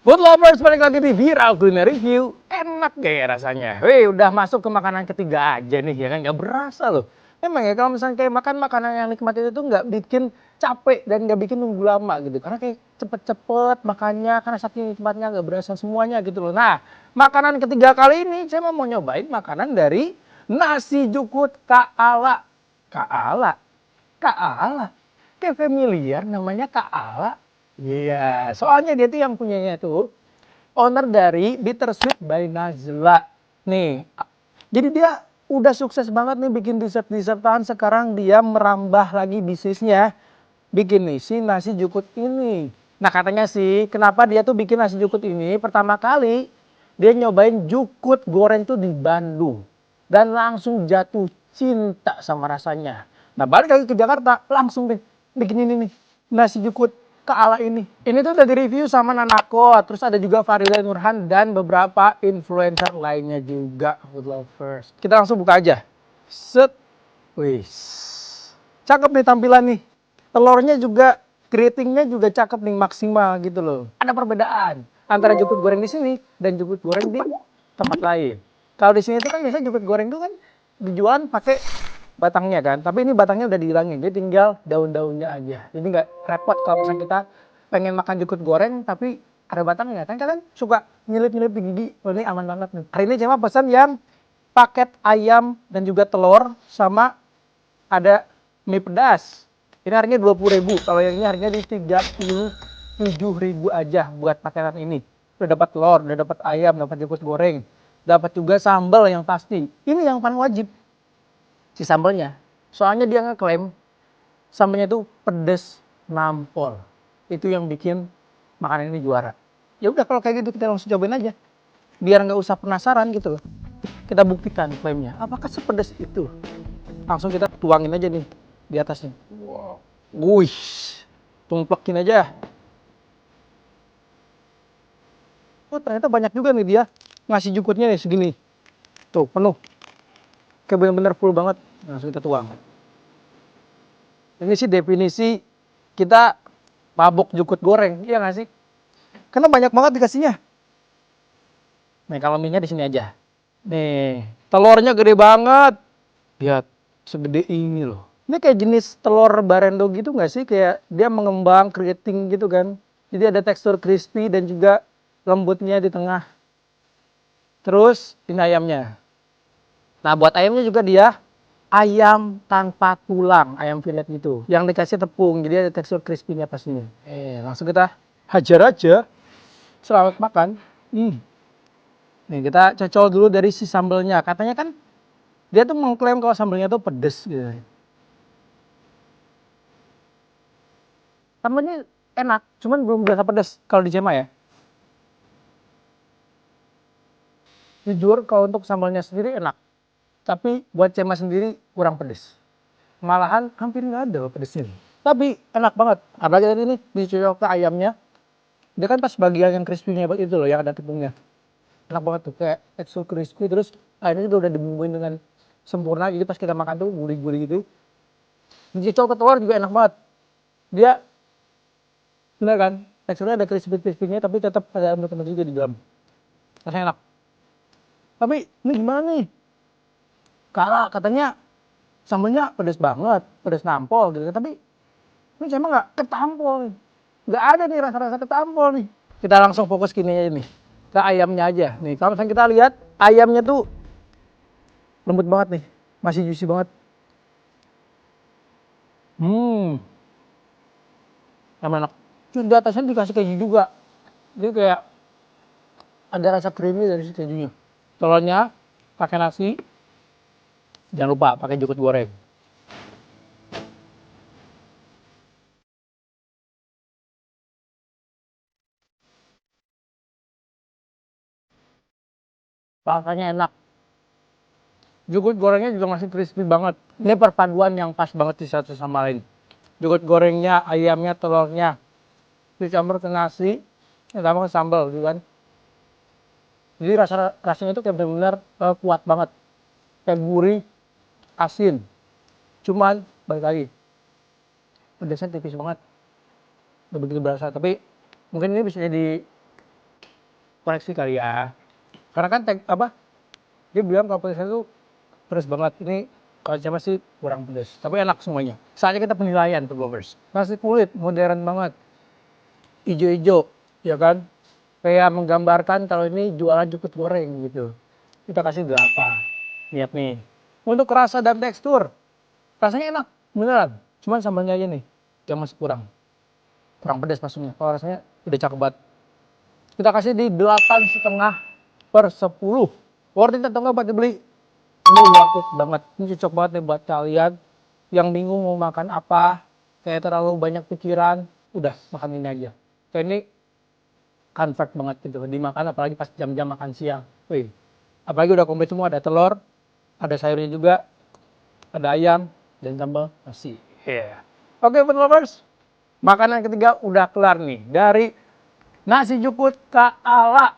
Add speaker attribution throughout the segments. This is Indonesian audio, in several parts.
Speaker 1: Food lovers, balik lagi di Viral Kuliner Review. Enak gak ya rasanya? Wih, udah masuk ke makanan ketiga aja nih, ya kan? Gak berasa loh. Emang ya kalau misalnya kayak makan makanan yang nikmat itu tuh nggak bikin capek dan nggak bikin nunggu lama gitu. Karena kayak cepet-cepet makannya, karena saking nikmatnya nggak berasa semuanya gitu loh. Nah, makanan ketiga kali ini saya mau nyobain makanan dari nasi jukut Kak Ala. Kak Ala? Kak Ala? Kayak familiar namanya Kak Ala. Iya, soalnya dia tuh yang punyanya tuh owner dari Bittersweet by Nazla. Nih, jadi dia udah sukses banget nih bikin dessert-dessertan. Sekarang dia merambah lagi bisnisnya, bikin nih si nasi jukut ini. Nah katanya sih, kenapa dia tuh bikin nasi jukut ini? Pertama kali dia nyobain jukut goreng tuh di Bandung dan langsung jatuh cinta sama rasanya. Nah balik lagi ke Jakarta, langsung deh bikin ini nih nasi jukut ke ala ini. Ini tuh udah di-review sama Nanako, terus ada juga Farida Nurhan dan beberapa influencer lainnya juga, food lovers. Kita langsung buka aja. Set. Wih. Cakep nih tampilan nih. Telurnya juga, keritingnya juga cakep nih, maksimal gitu loh. Ada perbedaan antara jukut goreng di sini dan jukut goreng di tempat lain. Kalau di sini tuh kan biasanya jukut goreng tuh kan dijualan pakai batangnya kan, tapi ini batangnya udah dihilangin, jadi tinggal daun-daunnya aja. Jadi nggak repot kalau misalnya kita pengen makan jukut goreng tapi ada batangnya kan, kalian suka nyelip-nyelip di gigi. Oh, ini aman banget nih. Hari ini cuma pesan yang paket ayam dan juga telur sama ada mie pedas. Ini harganya 20.000. Kalau yang ini harganya di 37.000 aja buat paketan ini. Udah dapat telur, udah dapat ayam, dapat jukut goreng, dapat juga sambal yang pasti. Ini yang paling wajib, si sambalnya. Soalnya dia ngeklaim sambalnya itu pedes nampol. Itu yang bikin makanan ini juara. Ya udah kalau kayak gitu kita langsung cobain aja. Biar nggak usah penasaran gitu loh. Kita buktikan klaimnya. Apakah sepedes itu? Langsung kita tuangin aja nih di atasnya. Wow. Wih. Tumplekin aja. Oh ternyata banyak juga nih dia ngasih jukutnya nih segini. Tuh penuh. Kayak bener-bener full banget. Langsung kita tuang. Ini sih definisi kita mabok jukut goreng, iya nggak sih? Karena banyak banget dikasihnya. Nih kalau mie-nya di sini aja. Nih, telurnya gede banget. Lihat, segede ini loh. Ini kayak jenis telur barendo gitu nggak sih? Kayak dia mengembang, keriting gitu kan. Jadi ada tekstur crispy dan juga lembutnya di tengah. Terus ini ayamnya. Nah buat ayamnya juga dia ayam tanpa tulang, ayam fillet gitu. Yang dikasih tepung, jadi ada tekstur crispy-nya pastinya. Langsung kita hajar aja. Selamat makan. Nih kita cocol dulu dari si sambelnya. Katanya kan dia tuh mengklaim kalau sambelnya tuh pedes gitu. Sambelnya enak, cuman belum berasa pedes kalau di Cema ya. Jujur kalau untuk sambalnya sendiri enak, tapi buat Cema sendiri kurang pedes. Malahan hampir nggak ada pedesnya. Tapi enak banget. Apalagi tadi ini dicocol ke ayamnya. Dia kan pas bagian yang crispy-nya itu loh, yang ada tepungnya. Enak banget tuh, kayak tekstur crispy, terus ayamnya itu udah dibumbuin dengan sempurna. Jadi pas kita makan tuh gurih-gurih gitu. Dicocol ke telur juga enak banget. Dia bener kan, teksturnya ada crispy-crispy-nya tapi tetap ada endut-endut juga di dalam. Rasanya enak. Tapi ini gimana nih? Kalah katanya sambelnya pedes banget, pedes nampol gitu. Tapi ini saya emang nggak ketampol nih. Nggak ada nih rasa-rasa ketampol nih. Kita langsung fokus gini aja nih. Ke ayamnya aja. Nih kalau misalnya kita lihat ayamnya tuh lembut banget nih. Masih juicy banget. Yang enak. Terus di atasnya dikasih keju juga. Jadi kayak ada rasa creamy dari si kejunya. Telurnya pakai nasi. Jangan lupa pakai jukut goreng. Rasanya enak. Jukut gorengnya juga masih crispy banget. Ini perpaduan yang pas banget di satu sama lain. Jukut gorengnya, ayamnya, telurnya dicampur ke nasi, ditambah ke sambal gitu kan. Jadi rasanya itu kayak benar-benar kuat banget. Kayak gurih, asin. Cuman balik lagi, pedasnya tipis banget. Udah begitu berasa. Tapi mungkin ini bisa jadi koreksi kali ya. Karena kan dia bilang kalau pedasnya tuh pedas banget. Ini kalau siapa sih kurang pedas. Tapi enak semuanya. Saatnya kita penilaian tuh lovers. Nasi kulit modern banget. Ijo-ijo, ya kan? Kayak menggambarkan kalau ini jualan jukut goreng gitu. Kita kasih 8. Lihat nih. Untuk rasa dan tekstur, rasanya enak, beneran. Cuman sambalnya aja nih, yang masih kurang. Kurang pedas maksudnya. Kalau rasanya udah cakep banget. Kita kasih di 8,5/10. Worth it atau enggak buat dibeli? Ini worth it banget. Ini cocok banget nih buat kalian yang bingung mau makan apa, kayak terlalu banyak pikiran, udah makan ini aja. Kayak ini comfort banget gitu. Dimakan apalagi pas jam-jam makan siang. Wih. Apalagi udah komplit semua, ada telur, ada sayurnya juga, ada ayam, dan sambal nasi. Yeah. Oke, food lovers. Makanan ketiga udah kelar nih. Dari nasi jukut Kak Ala.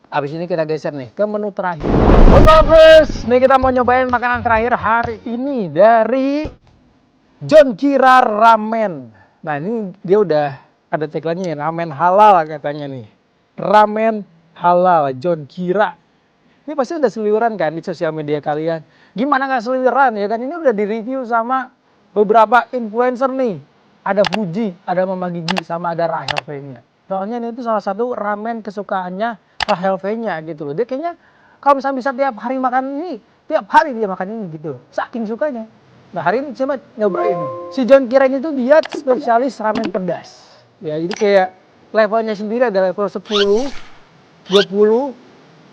Speaker 1: Habis ini kita geser nih ke menu terakhir. Food lovers, nih kita mau nyobain makanan terakhir hari ini dari John Kira Ramen. Nah, ini dia udah ada tagline-nya, ramen halal katanya nih. Ramen halal John Kira. Ini pasti udah seliweran kan di sosial media kalian. Gimana nggak seliweran ya kan? Ini udah di-review sama beberapa influencer nih. Ada Fuji, ada Mama Gigi, sama ada Rahel V-nya. Soalnya ini tuh salah satu ramen kesukaannya Rahel V-nya gitu loh. Dia kayaknya kalau misalnya bisa tiap hari makan ini, tiap hari dia makan ini gitu. Saking sukanya. Nah hari ini coba nyobain. Si John Kira ini tuh dia spesialis ramen pedas. Ya jadi kayak levelnya sendiri ada level 10, 20,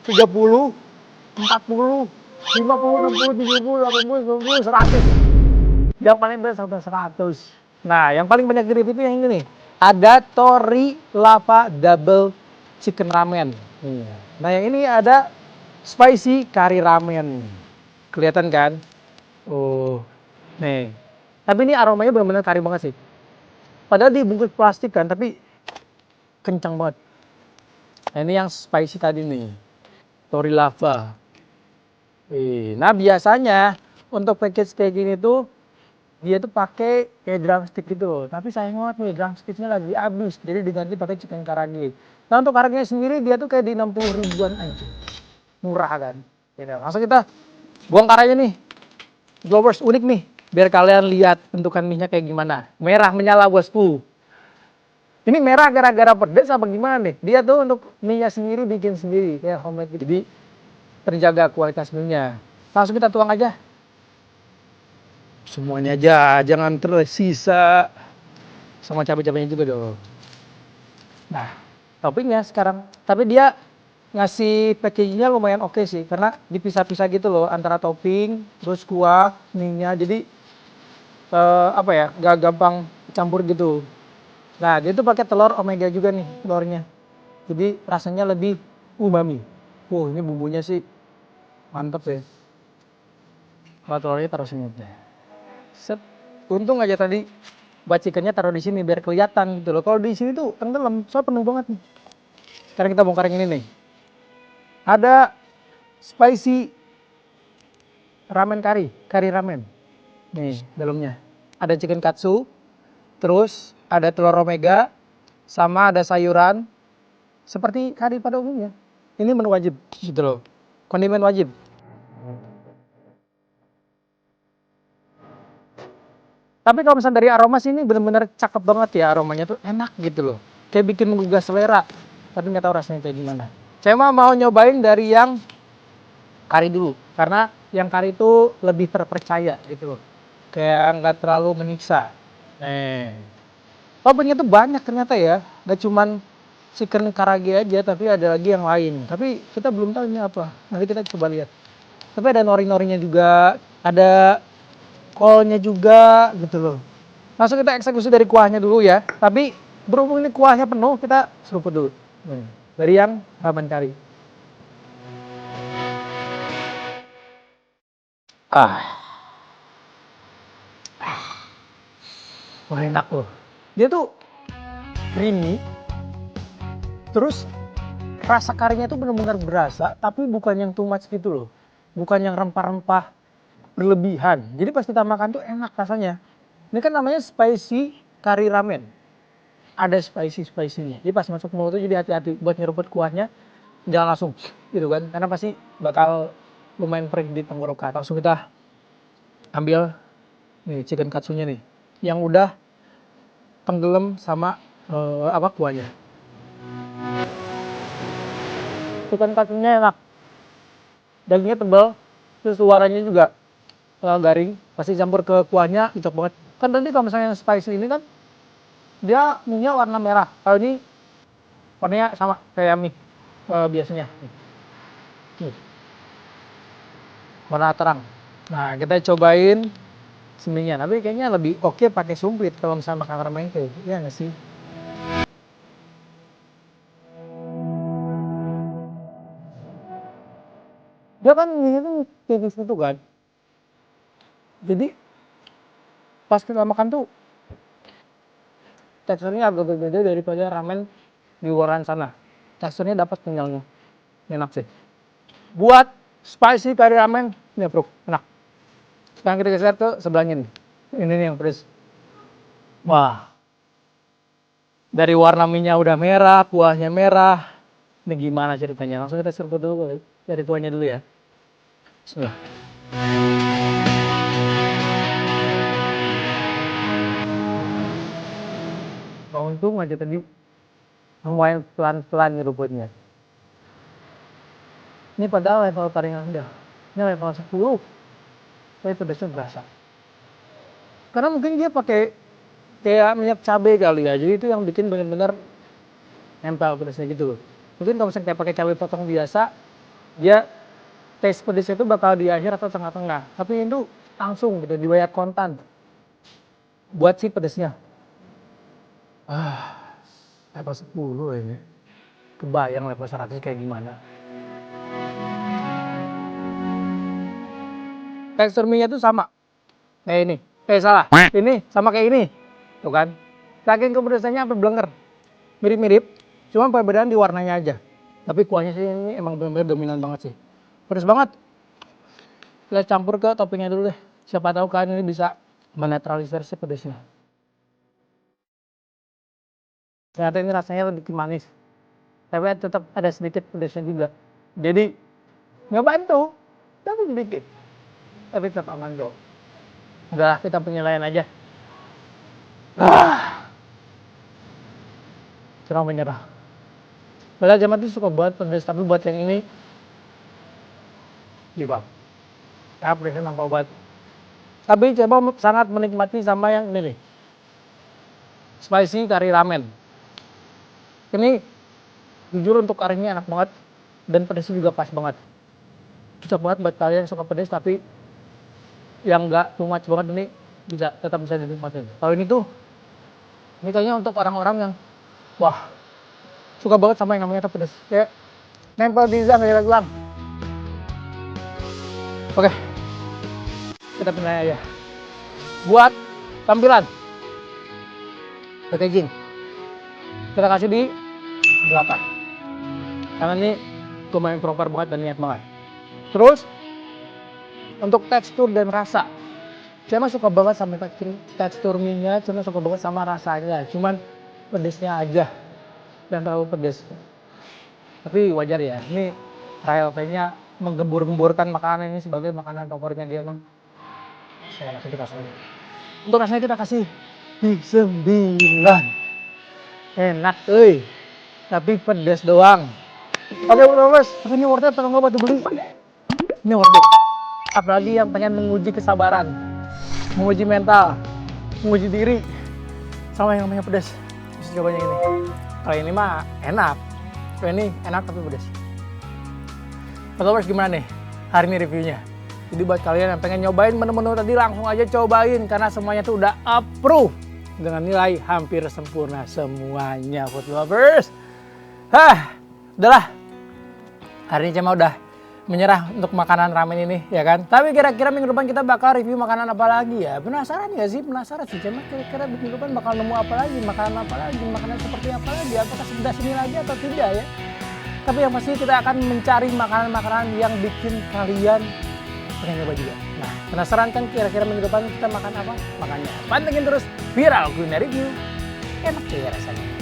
Speaker 1: 30, 40, 50, 60, 70, 80, 90, 100. Yang paling banyak sampai 100. Nah, yang paling banyak di review itu yang ini nih. Ada Tori Lava Double Chicken Ramen. Nah, yang ini ada Spicy Curry Ramen. Kelihatan kan? Oh, nih. Tapi ini aromanya benar-benar kari banget sih. Padahal dibungkus plastik kan, tapi kencang banget. Nah, ini yang spicy tadi nih. Tori Lava. Nah biasanya untuk package kayak gini tuh dia tuh pakai kayak drumstick gitu. Tapi sayang banget nih drumsticknya lagi habis. Jadi diganti pakai chicken karage. Nah untuk karagenya sendiri dia tuh kayak di 60 ribuan aja. Murah kan. Gitu. Langsung kita buang karanya nih. Glowers unik nih. Biar kalian lihat bentukan mie-nya kayak gimana. Merah menyala bosku. Ini merah gara-gara pedes apa gimana nih? Dia tuh untuk mie-nya sendiri bikin sendiri kayak homemade gitu. Jadi terjaga kualitas mie-nya. Langsung kita tuang aja. Semuanya aja, jangan tersisa. Sama cabai-cabainya juga dong. Nah, toppingnya sekarang. Tapi dia ngasih packagingnya lumayan oke sih. Karena dipisah-pisah gitu loh antara topping, terus kuah, mie-nya. Jadi, gak gampang campur gitu. Nah, dia tuh pakai telur omega juga nih, telurnya. Jadi rasanya lebih umami. Ini bumbunya sih mantep ya. Kalau telurnya taruh sini aja. Set. Untung aja tadi bacikannya taruh di sini biar kelihatan gitu loh. Kalau di sini tuh tenggelam, soalnya penuh banget nih. Sekarang kita bongkar yang ini nih. Ada spicy ramen kari ramen. Nih dalamnya. Ada chicken katsu, terus ada telur omega, sama ada sayuran. Seperti kari pada umumnya. Ini menu wajib gitu loh. Kondimen wajib. Tapi kalau misalnya dari aroma sih ini bener-bener cakep banget ya aromanya tuh enak gitu loh. Kayak bikin menggugah selera. Tapi nggak tahu rasanya kayak gimana. Saya mau nyobain dari yang kari dulu. Karena yang kari itu lebih terpercaya gitu loh. Kayak nggak terlalu menyiksa. Toppingnya tuh banyak ternyata ya. Nggak cuman chicken karage aja, tapi ada lagi yang lain. Tapi kita belum tahu ini apa. Nanti kita coba lihat. Tapi ada nori-norinya juga. Ada kolnya juga gitu loh. Langsung kita eksekusi dari kuahnya dulu ya. Tapi berhubung ini kuahnya penuh, kita seruput dulu. Dari yang ramen kari. Wah enak loh. Dia tuh creamy. Terus rasa karinya tuh benar-benar berasa, tapi bukan yang too much gitu loh. Bukan yang rempah-rempah berlebihan. Jadi pas kita makan tuh enak rasanya. Ini kan namanya spicy curry ramen. ada spicy-nya. Jadi pas masuk mulut tuh jadi hati-hati buat nyeruput kuahnya, jangan langsung gitu kan, karena pasti bakal lumayan perih di tenggorokan. Langsung kita ambil nih chicken katsunya nih, yang udah tenggelam sama kuahnya. Chicken katsunya enak, dagingnya tebal, terus warnanya juga garing, pasti campur ke kuahnya cocok banget. Kan tadi kalau misalnya yang spicy ini kan dia minyak warna merah, kalau ini warnanya sama kayak mie biasanya. Nih, warna terang. Nah kita cobain seminya, tapi kayaknya lebih oke pakai sumpit kalau misalnya makan ramen kayak gitu, ya nggak sih? Dia kan mie itu tipis gitu kan, jadi pas kita makan tuh teksturnya agak berbeda daripada ramen di luaran sana. Teksturnya dapat kenyalnya, enak sih. Buat spicy kari ramen, ini bro, enak. Sekarang kita geser ke sebelahnya nih. Ini nih yang pedes. Wah, dari warna minyak udah merah, kuahnya merah. Ini gimana ceritanya? Langsung kita serbu dulu dari kuahnya dulu ya. Bismillah. Untung aja tadi lumayan pelan-pelan nyeruputnya. Ini padahal level paling rendah. Ini level 10. Tapi pedasnya berasa. Karena mungkin dia pakai kayak minyak cabai kali ya. Jadi itu yang bikin benar-benar nempel pedasnya gitu loh. Mungkin kalau misalnya kayak pakai cabai potong biasa, dia taste pedasnya itu bakal di akhir atau tengah-tengah. Tapi itu langsung gitu, dibayar kontan. Buat si pedasnya. Level 10 ini. Kebayang level 100 kayak gimana. Tekstur mie-nya tuh sama. Kayak ini. Salah. Ini sama kayak ini. Tuh kan. Saking kepedasannya sampai blenger. Mirip-mirip. Cuma perbedaan di warnanya aja. Tapi kuahnya sih ini emang benar-benar dominan banget sih. Pedas banget. Kita campur ke toppingnya dulu deh. Siapa tahu kan ini bisa menetralisir si pedasnya. Ternyata ini rasanya lebih manis. Tapi tetap ada sedikit pedasnya juga. Jadi nggak bantu. Tapi sedikit. Tapi tetap aman kok. Udah kita penilaian aja. Kurang menyerah. Padahal Jamat itu suka banget pedas, tapi buat yang ini gimana? Ya, pedasnya nampak banget. Tapi coba sangat menikmati sama yang ini nih. Spicy kari ramen. Ini jujur untuk karinya enak banget dan pedasnya juga pas banget. Cocok banget buat kalian yang suka pedas tapi yang enggak too much banget, ini tetap bisa dinikmatin. Kalau ini kayaknya untuk orang-orang yang wah suka banget sama yang namanya pedas, kayak nempel di lidah kayak gelang. Oke, kita pindah aja. Buat tampilan packaging kita kasih di 8 karena ini lumayan proper banget dan niat banget. Terus untuk tekstur dan rasa, saya mah suka banget sama tekstur mie-nya, cuma suka banget sama rasanya. Cuman pedesnya aja dan terlalu pedes. Tapi wajar ya, ini RLP-nya menggembur-gemburkan makanan ini sebagai makanan favoritnya dia emang. Saya kasih kita kasih. Untuk rasanya kita kasih di 9. Enak, tapi pedes doang. Oke, bro, ini worth it atau nggak buat dibeli? Ini worth it. Apalagi yang pengen menguji kesabaran, menguji mental, menguji diri, sama yang namanya pedas. Bisa cobain yang ini. Kalau ini mah enak. Kalau ini enak tapi pedas. Followers gimana nih hari ini reviewnya? Jadi buat kalian yang pengen nyobain menu-menu tadi langsung aja cobain karena semuanya tuh udah approve dengan nilai hampir sempurna semuanya food lovers. Udahlah. Hari ini cuma udah menyerah untuk makanan ramen ini ya kan. Tapi kira-kira minggu depan kita bakal review makanan apa lagi ya? Penasaran nggak sih? Penasaran sih. Cuma kira-kira minggu depan bakal nemu apa lagi? Makanan apa lagi? Makanan seperti apa lagi? Apakah sepedas ini lagi atau tidak ya? Tapi yang pasti kita akan mencari makanan-makanan yang bikin kalian pengen coba juga. Nah, penasaran kan kira-kira minggu depan kita makan apa? Makanya pantengin terus Viral Kuliner Review. enak ya rasanya.